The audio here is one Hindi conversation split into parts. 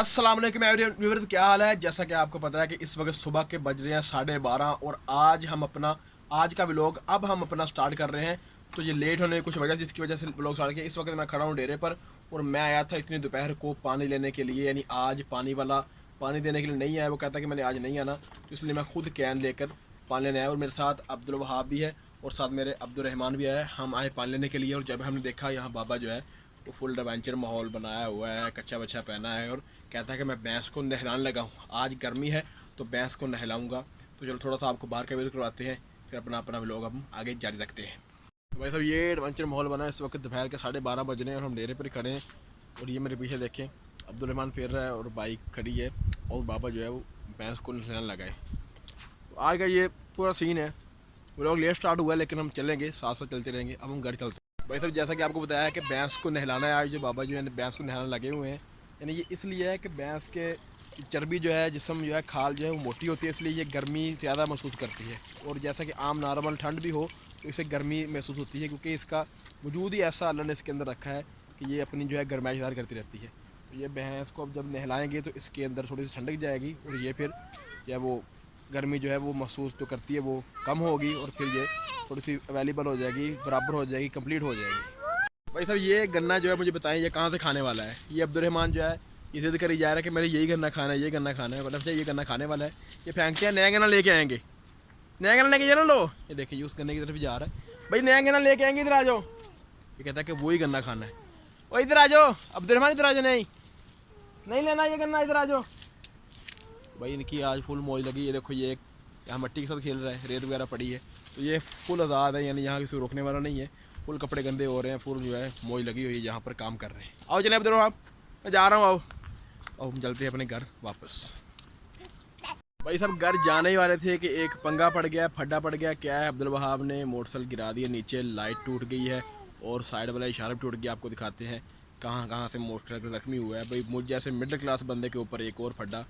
अस्सलाम वालेकुम एवरीवन, क्या हाल है। जैसा कि आपको पता है कि इस वक्त सुबह के बज रहे हैं 12:30 और आज का व्लॉग अब हम अपना स्टार्ट कर रहे हैं। तो ये लेट होने की कुछ वजह जिसकी वजह से व्लॉग स्टार्ट किया। इस वक्त मैं खड़ा हूँ डेरे पर और मैं आया था इतनी दोपहर को पानी लेने के लिए, यानी आज पानी देने के लिए नहीं आया। वो कहता कि मैंने आज नहीं आना, तो इसलिए मैं खुद कैन लेकर पानी लेने आया। और मेरे साथ अब्दुल वहाब भी है और साथ मेरे अब्दुल रहमान भी आया। हम आए पानी लेने के लिए और जब हमने देखा यहाँ बाबा जो है वो फुल एडवेंचर माहौल बनाया हुआ है, कच्चा बच्चा पहना है और कहता है कि मैं भैंस को नहलाने लगा हूँ। आज गर्मी है तो भैंस को नहलाऊंगा। तो चलो थोड़ा सा आपको बाहर का विजिट करवाते हैं, फिर अपना अपना व्लॉग हम आगे जारी रखते हैं। तो भाई साहब ये एडवेंचर माहौल बना है। इस वक्त दोपहर के 12:30 बज रहे हैं और हम डेरे पर ही खड़े हैं। और ये मेरे पीछे देखें अब्दुल रहमान फिर रहा है और बाइक खड़ी है और बाबा जो है वो भैंस को नहलाने लगा है। तो आज का ये पूरा सीन है। व्लॉग लेट स्टार्ट हुआ है लेकिन हम चलेंगे, साथ साथ चलते रहेंगे। अब हम घर चलते हैं। भाई साहब जैसा कि आपको बताया है कि भैंस को नहलाना है। आज जो बाबा जो है भैंस को नहलाने लगे हुए हैं, यानी ये इसलिए है कि भैंस के चर्बी जो है, जिस्म जो है, खाल जो है वो मोटी होती है, इसलिए ये गर्मी ज़्यादा महसूस करती है। और जैसा कि आम नॉर्मल ठंड भी हो तो इसे गर्मी महसूस होती है, क्योंकि इसका वजूद ही ऐसा अल्लाह ने इसके अंदर रखा है कि ये अपनी जो है गर्माइश ज़ाहिर करती रहती है। तो ये भैंस को अब जब नहलाएंगे तो इसके अंदर थोड़ी सी ठंडक जाएगी और ये फिर या वो गर्मी जो है वो महसूस जो करती है वो कम होगी और फिर ये थोड़ी सी अवेलेबल हो जाएगी, बराबर हो जाएगी, कंप्लीट हो जाएगी। भाई साहब ये गन्ना जो है मुझे बताएं ये कहाँ से खाने वाला है। ये अब्दुल रहमान जो है ये जिद करी जा रहा है कि मेरे यही गन्ना खाना है, ये गन्ना खाना है, मतलब ये गन्ना खाने वाला है। ये फेंकते हैं, नया गन्ना लेके आएंगे, नया गन्ना लेके जाना। लो ये देखिए ये उस गन्ने की तरफ जा रहा है। भाई नया गन्ना लेके आएंगे, इधर आ जाओ। ये कहता है कि वही गन्ना खाना है। और इधर आ जाओ अब्दुल रहमान, इधर आ जाओ। नहीं नहीं लेना ये गन्ना, इधर आ जाओ। भाई इनकी आज फुल मौज लगी। ये देखो ये यहाँ मट्टी के साथ खेल रहा है, रेत वगैरह पड़ी है, तो ये फुल आज़ाद है, यानी यहाँ किसी को रोकने वाला नहीं है। फुल कपड़े गंदे हो रहे हैं, फुल जो है मौज लगी हुई है, यहाँ पर काम कर रहे हैं। आओ चले अब्दुल आप, मैं जा रहा हूँ। आओ अब हम चलते हैं अपने घर वापस। भाई साहब घर जाने ही वाले थे कि एक पंगा पड़ गया, फड्डा पड़ गया। क्या है, अब्दुल वहाब ने मोटरसाइकिल गिरा दिया नीचे, लाइट टूट गई है और साइड वाला इशारा भी टूट गया। आपको दिखाते हैं कहाँ कहाँ से मोटरसाइकिल जख्मी हुआ है। भाई मुझ जैसे मिडिल क्लास बंदे के ऊपर एक और फड्डा,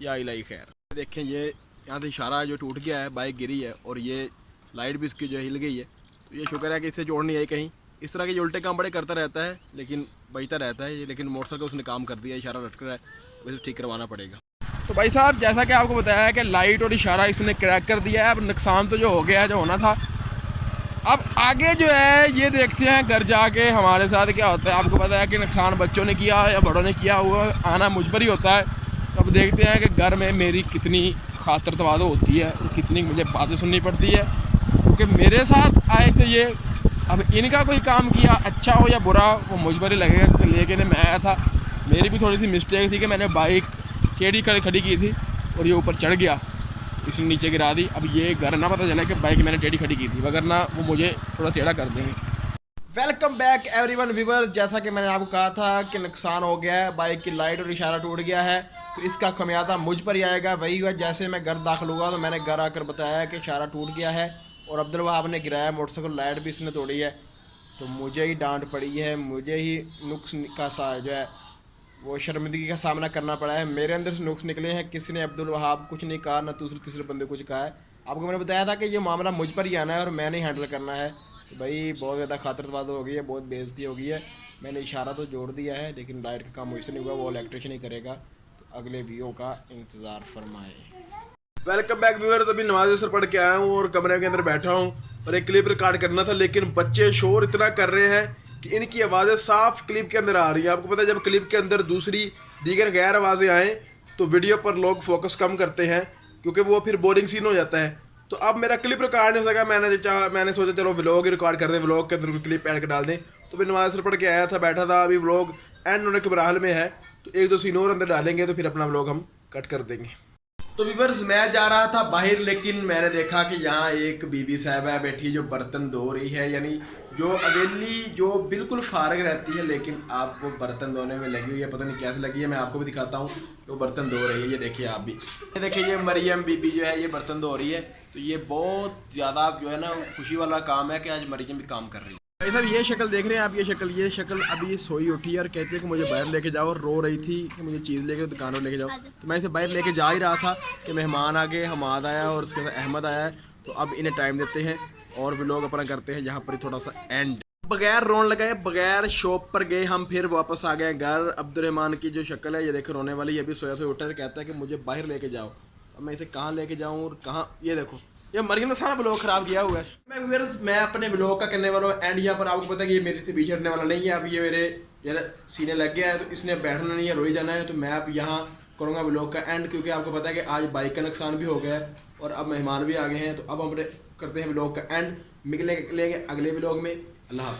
या इलाही खैर। देखें ये यहाँ से इशारा जो टूट गया है, बाइक गिरी है और ये लाइट भी इसकी जो हिल गई है। तो ये शुक्र है कि इससे जोड़ नहीं आई कहीं। इस तरह के उल्टे काम बड़े करता रहता है लेकिन बचता रहता है ये, लेकिन मोटरसाइकिल उसने काम कर दिया, इशारा लटक रहा है, वैसे ठीक करवाना पड़ेगा। तो भाई साहब जैसा कि आपको बताया है कि लाइट और इशारा इसने क्रैक कर दिया है। अब नुकसान तो जो हो गया है, जो होना था। अब आगे जो है ये देखते हैं घर जाके हमारे साथ क्या होता है। आपको पता है कि नुकसान बच्चों ने किया या बड़ों ने किया हुआ, आना मुझ पर ही होता है। अब देखते हैं कि घर में मेरी कितनी खातर तवाज़ो होती है और कितनी मुझे बातें सुननी पड़ती है, क्योंकि मेरे साथ आए थे ये। अब इनका कोई काम किया अच्छा हो या बुरा वो मुझ पर ही लगेगा। लेकिन मैं आया था, मेरी भी थोड़ी सी मिस्टेक थी कि मैंने बाइक टेढ़ी खड़ी की थी और ये ऊपर चढ़ गया, इसने नीचे गिरा दी। अब ये घर ना पता चला कि बाइक मैंने टेढ़ी खड़ी की थी, वगरना वो मुझे थोड़ा टेढ़ा कर देंगे। Welcome back everyone viewers. जैसा कि मैंने आपको कहा था कि नुकसान हो गया है, बाइक की लाइट और इशारा टूट गया है, तो इसका खमियाजा मुझ पर ही आएगा। वही हुआ, जैसे मैं घर दाखिल हुआ तो मैंने घर आकर बताया कि इशारा टूट गया है और अब्दुल वहाब ने गिराया मोटरसाइकिल, लाइट भी इसने तोड़ी है, तो मुझे ही डांट पड़ी है, मुझे ही नुक्स का सा जो है वो शर्मिंदगी का सामना करना पड़ा है। मेरे अंदर से नुक्स निकले हैं, किसी ने अब्दुल वहाब कुछ नहीं कहा, ना दूसरे तीसरे बंदे कुछ कहा है। आपको मैंने बताया था कि ये मामला मुझ पर ही आना है और मैंने ही हैंडल करना है। तो भाई बहुत ज़्यादा खातरतवाज़ी हो गई है, बहुत बेइज्जती हो गई है। मैंने इशारा तो जोड़ दिया है लेकिन लाइट का काम मुझसे नहीं हुआ, वो इलेक्ट्रिशियन ही करेगा। तो अगले वीडियो का इंतज़ार फरमाए। Welcome back viewers. अभी नमाज असर पढ़ के आया हूँ और कमरे के अंदर बैठा हूँ और एक क्लिप रिकॉर्ड करना था, लेकिन बच्चे शोर इतना कर रहे हैं कि इनकी आवाज़ें साफ क्लिप के अंदर आ रही हैं। आपको पता है जब क्लिप के अंदर दूसरी दीगर गैर आवाज़ें आएँ तो वीडियो पर लोग फोकस कम करते हैं, क्योंकि वो फिर बोरिंग सीन हो जाता है। तो अब मेरा क्लिप रिकॉर्ड नहीं हो सका, मैंने सोचा चलो व्लॉग ही रिकॉर्ड कर दें, व्लॉग के अंदर क्लिप ऐड कर डाल दें। तो फिर नमाज असर पढ़ के आया था, बैठा था, अभी व्लॉग एंड होने के बराहल में है, तो एक दो सीन और अंदर डालेंगे तो फिर अपना व्लॉग हम कट कर देंगे। तो व्यूअर्स मैं जा रहा था बाहर, लेकिन मैंने देखा कि यहाँ एक बीबी साहिबा बैठी जो बर्तन धो रही है, यानी जो अवेली जो बिल्कुल फारग रहती है, लेकिन आप वो बर्तन धोने में लगी हुई है। पता नहीं कैसे लगी है, मैं आपको भी दिखाता हूँ। वो बर्तन धो रही है, ये देखिए आप भी, ये देखिए ये मरियम बीबी जो है ये बर्तन धो रही है। तो ये बहुत ज़्यादा जो है ना खुशी वाला काम है कि आज मरियम भी काम कर रही है। भाई साहब ये शक्ल देख रहे हैं आप, ये शक्ल अभी सोई उठी है और कहती है कि मुझे बाहर लेके जाओ, रो रही थी कि मुझे चीज़ लेके दुकान में लेके जाओ। तो मैं इसे बाहर लेके जा ही रहा था कि मेहमान आ गए, हमाद आया और उसके साथ अहमद आया है। तो अब इन्हें टाइम देते हैं और भी लोग अपना करते हैं यहाँ पर थोड़ा सा एंड। बगैर रोन लगाए बगैर शॉप पर गए हम फिर वापस आ गए घर। अब्दुलरहमान की जो शक्ल है ये देखो रोने वाली, ये भी सोया से उठा कहता है कि मुझे बाहर लेके जाओ। अब मैं इसे कहाँ लेके जाऊँ और कहाँ, ये देखो ये मरियम ने सारा ब्लॉग खराब किया हुआ है। मैं अपने ब्लॉग का करने वाला हूँ एंड। यहाँ पर आपको पता है कि ये मेरे से पीछे हटने वाला नहीं है। अब ये मेरे यार सीने लग गया है तो इसने बैठना नहीं है, रोई जाना है। तो मैं अब यहाँ करूँगा ब्लॉग का एंड, क्योंकि आपको पता है कि आज बाइक का नुकसान भी हो गया है और अब मेहमान भी आ गए हैं। तो अब हम करते हैं ब्लॉग का एंड। मिलेंगे अगले ब्लॉग में। अल्लाह हाफ़िज़।